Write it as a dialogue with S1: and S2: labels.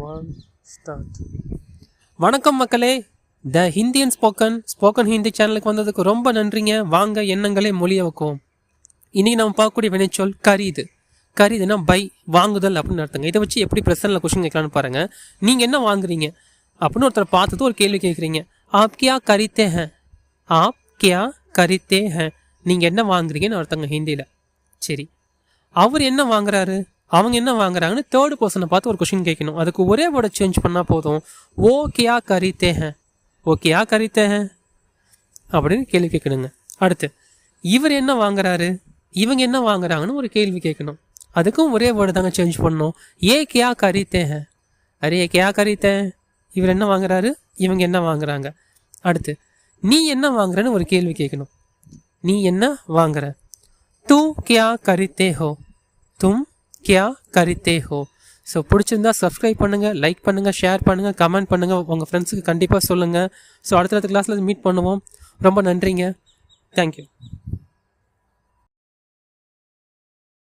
S1: 1 start. வணக்கம் மக்களே, த ஹிந்தியன் spoken Hindi சேனலுக்கு வந்ததுக்கு ரொம்ப நன்றிங்க. வாங்க எண்ணங்களை மொழிய வைக்குவோம். இன்றைக்கி நம்ம பார்க்கக்கூடிய வினைச்சொல் கரீது. கரீதுனா பை, வாங்குதல் அப்படின்னு அர்த்தங்க. இதை வச்சு எப்படி ப்ரெசன்ட்டில் கொஸ்டின் கேட்கலான்னு பாருங்கள். நீங்கள் என்ன வாங்குறீங்க அப்படின்னு ஒருத்தர் பார்த்துட்டு ஒரு கேள்வி கேட்குறீங்க. ஆப் கியா கரித்தே ஹேன், ஆப் கியா கரித்தே ஹேன், நீங்கள் என்ன வாங்குறீங்கன்னு அர்த்தங்க ஹிந்தியில். சரி, அவர் என்ன வாங்குறாரு, அவங்க என்ன வாங்குறாங்கன்னு தேர்ட் பர்சனை பார்த்து ஒரு கொஷின் கேட்கணும். அதுக்கு ஒரே வேர்டை சேஞ்ச் பண்ணால் போதும். ஓ கியா கரித்தே ஹேன், ஓ கியா கரித்தே ஹேன் அப்படின்னு கேள்வி கேட்கணுங்க. அடுத்து இவர் என்ன வாங்குறாரு, இவங்க என்ன வாங்குறாங்கன்னு ஒரு கேள்வி கேட்கணும். அதுக்கும் ஒரே வேர்டு தாங்க சேஞ்ச் பண்ணணும். ஏ கியா கரித்தே ஹேன், அரே கியா கரித்தே, இவர் என்ன வாங்குறாரு, இவங்க என்ன வாங்குறாங்க. அடுத்து நீ என்ன வாங்குறன்னு ஒரு கேள்வி கேட்கணும். நீ என்ன வாங்குற. தூ கியா கரித்தே ஹோ, தும் கியா கரித்தே ஹோ. ஸோ பிடிச்சிருந்தா சப்ஸ்கிரைப் பண்ணுங்கள், லைக் பண்ணுங்கள், ஷேர் பண்ணுங்கள், கமெண்ட் பண்ணுங்கள், உங்கள் ஃப்ரெண்ட்ஸுக்கு கண்டிப்பாக சொல்லுங்கள். ஸோ அடுத்த கிளாஸில் மீட் பண்ணுவோம். ரொம்ப நன்றிங்க. தேங்க்யூ.